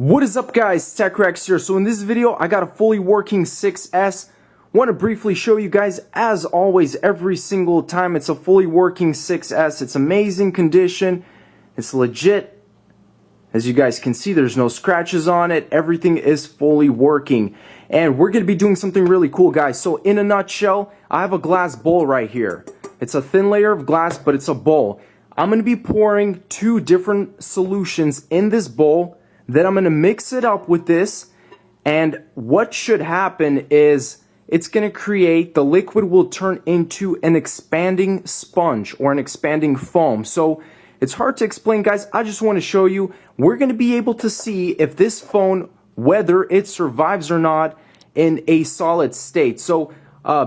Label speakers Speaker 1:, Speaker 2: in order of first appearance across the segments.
Speaker 1: What is up, guys? TechRex here. So in this video I got a fully working 6S. Want to briefly show you guys, as always, every single time it's a fully working 6S. It's amazing condition, it's legit. As you guys can see, there's no scratches on it. Everything is fully working. And we're going to be doing something really cool, guys. So in a nutshell, I have a glass bowl right here. It's a thin layer of glass, but it's a bowl. I'm going to be pouring two different solutions in this bowl. Then I'm going to mix it up with this. And what should happen is it's going to create, the liquid will turn into an expanding sponge or an expanding foam. So it's hard to explain, guys. I just want to show you. We're going to be able to see if this phone, whether it survives or not in a solid state. So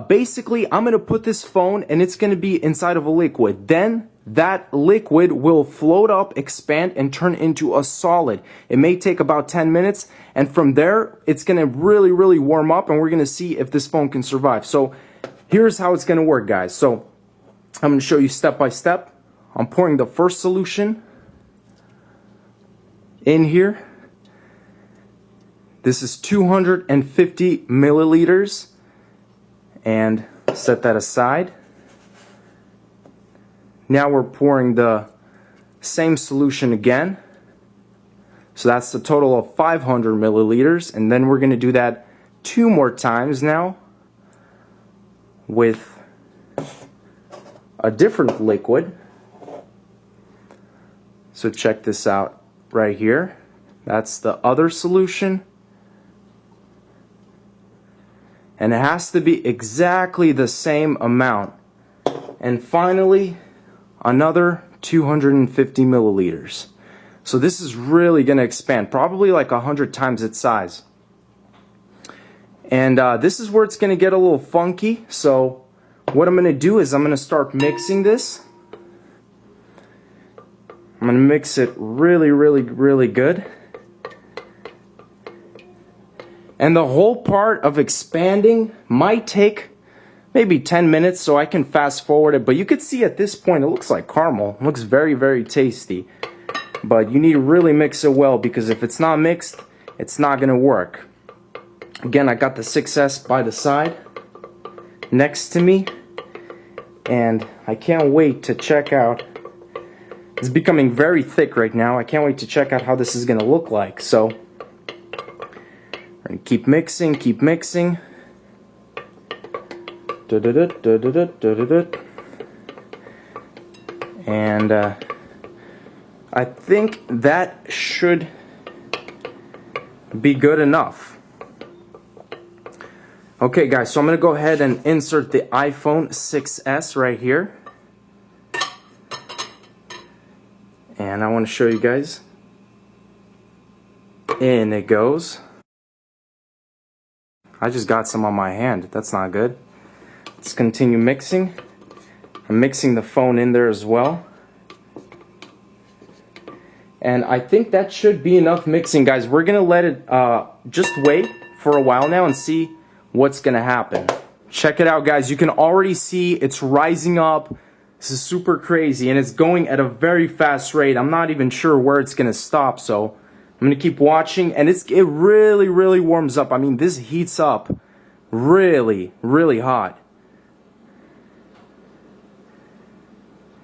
Speaker 1: basically, I'm going to put this phone and it's going to be inside of a liquid. Then that liquid will float up, expand, and turn into a solid. It may take about 10 minutes. And from there, it's going to really warm up. And we're going to see if this phone can survive. So here's how it's going to work, guys. So I'm going to show you step by step. I'm pouring the first solution in here. This is 250 milliliters, and set that aside. Now we're pouring the same solution again. So that's a total of 500 milliliters, and then we're going to do that 2 more times now with a different liquid. So check this out right here. That's the other solution. And it has to be exactly the same amount. And finally, another 250 milliliters. So this is really going to expand, probably like 100 times its size. And this is where it's going to get a little funky. So what I'm going to do is I'm going to start mixing this. I'm going to mix it really good. And the whole part of expanding might take maybe 10 minutes, so I can fast forward it. But you could see at this point it looks like caramel. It looks very tasty. But you need to really mix it well, because if it's not mixed, it's not going to work. Again, I got the 6S by the side next to me. And I can't wait to check out. It's becoming very thick right now. I can't wait to check out how this is going to look like. So we're going to keep mixing. And I think that should be good enough. Okay, guys, so I'm going to go ahead and insert the iPhone 6S right here. And I want to show you guys. In it goes. I just got some on my hand. That's not good. Let's continue mixing. I'm mixing the phone in there as well. And I think that should be enough mixing, guys. We're going to let it just wait for a while now and see what's going to happen. Check it out, guys. You can already see it's rising up. This is super crazy, and it's going at a very fast rate. I'm not even sure where it's going to stop, so I'm going to keep watching. And it really warms up. I mean, this heats up really hot.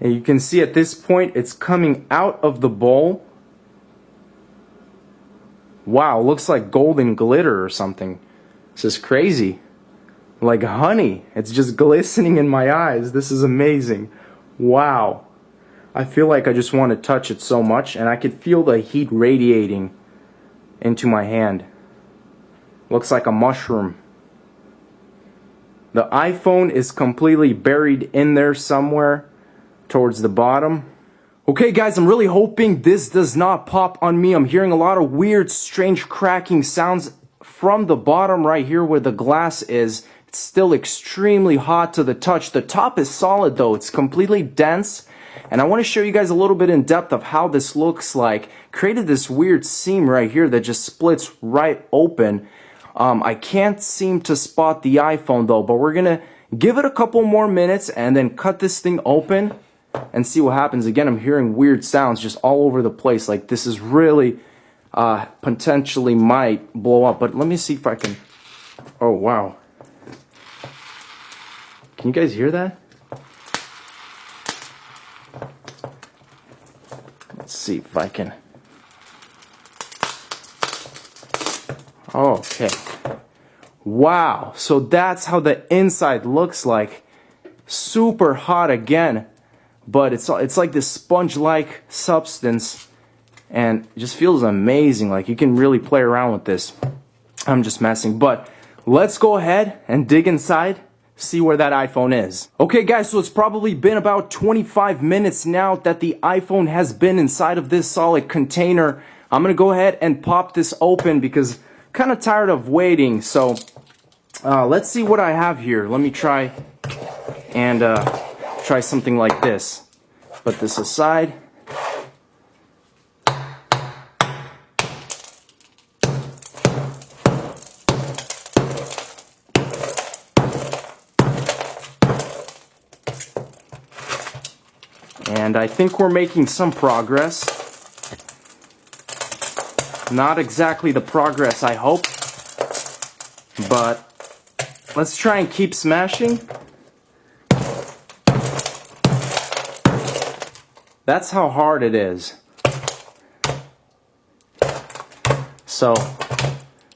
Speaker 1: And you can see at this point, it's coming out of the bowl. Wow, looks like golden glitter or something. This is crazy. Like honey. It's just glistening in my eyes. This is amazing. Wow. I feel like I just want to touch it so much, and I could feel the heat radiating into my hand. Looks like a mushroom. The iPhone is completely buried in there somewhere towards the bottom. Okay, guys, I'm really hoping this does not pop on me. I'm hearing a lot of weird, strange cracking sounds from the bottom right here where the glass is. It's still extremely hot to the touch. The top is solid though. It's completely dense. And I want to show you guys a little bit in depth of how this looks like. Created this weird seam right here that just splits right open. I can't seem to spot the iPhone though, but we're going to give it a couple more minutes and then cut this thing open and see what happens. Again, I'm hearing weird sounds just all over the place. Like, this is really potentially might blow up. But let me see if I can. Oh wow, can you guys hear that? Let's see if I can. Okay. Wow, so that's how the inside looks like. Super hot again, but it's like this sponge-like substance, and it just feels amazing. Like, you can really play around with this. I'm just messing, but let's go ahead and dig inside, see where that iPhone is. Okay guys, so it's probably been about 25 minutes now that the iPhone has been inside of this solid container. I'm gonna go ahead and pop this open because I'm kind of tired of waiting. So let's see what I have here. Let me try and try something like this. Put this aside. And I think we're making some progress. Not exactly the progress I hope, but let's try and keep smashing. That's how hard it is. So,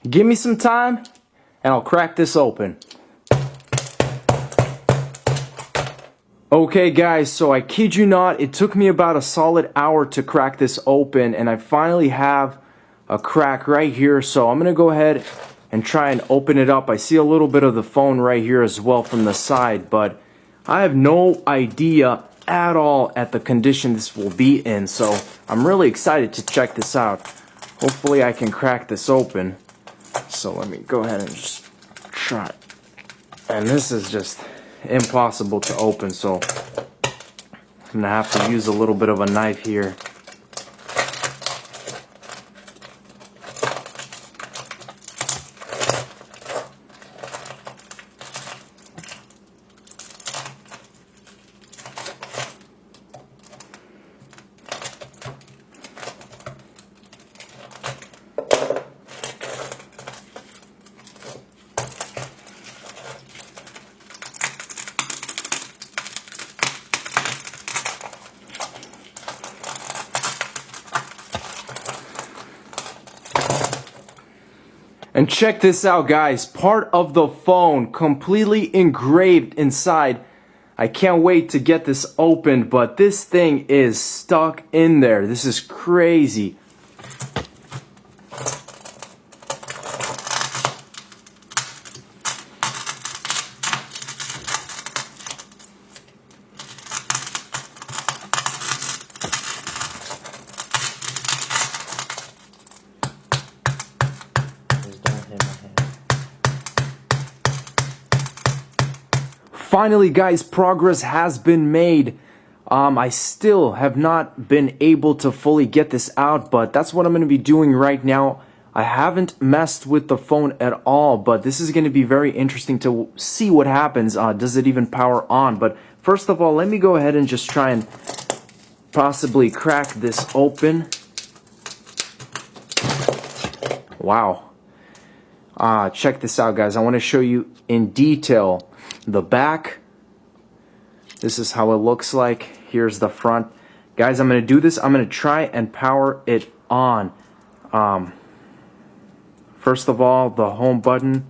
Speaker 1: give me some time and I'll crack this open. Okay guys, so I kid you not, it took me about a solid hour to crack this open, and I finally have a crack right here. So I'm gonna go ahead and try and open it up. I see a little bit of the phone right here as well from the side, but I have no idea at all at the condition this will be in, so I'm really excited to check this out. Hopefully I can crack this open. So let me go ahead and just try. And this is just impossible to open, so I'm gonna have to use a little bit of a knife here. And check this out guys, part of the phone completely engraved inside. I can't wait to get this opened, but this thing is stuck in there. This is crazy. Finally guys, progress has been made. I still have not been able to fully get this out, but that's what I'm going to be doing right now. I haven't messed with the phone at all, but this is going to be very interesting to see what happens. Does it even power on? But first of all, let me go ahead and just try and possibly crack this open. Wow. Check this out guys. I want to show you in detail the back. This is how it looks like. Here's the front. Guys, I'm going to do this. I'm going to try and power it on. First of all, the home button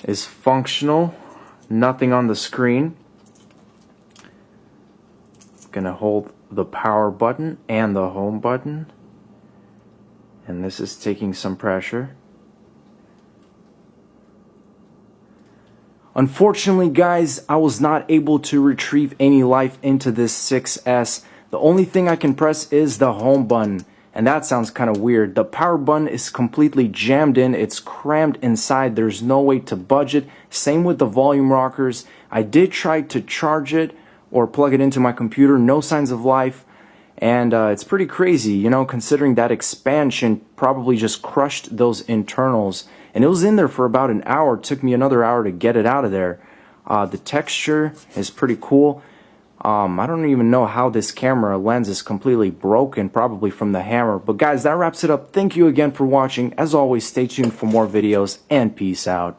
Speaker 1: is functional. Nothing on the screen. I'm going to hold the power button and the home button. And this is taking some pressure. Unfortunately, guys, I was not able to retrieve any life into this 6S. The only thing I can press is the home button, and that sounds kind of weird. The power button is completely jammed in. It's crammed inside. There's no way to budge it. Same with the volume rockers. I did try to charge it or plug it into my computer. No signs of life. And it's pretty crazy, you know, considering that expansion probably just crushed those internals. And it was in there for about an hour. It took me another hour to get it out of there. The texture is pretty cool. I don't even know how this camera lens is completely broken, probably from the hammer. But guys, that wraps it up. Thank you again for watching. As always, stay tuned for more videos, and peace out.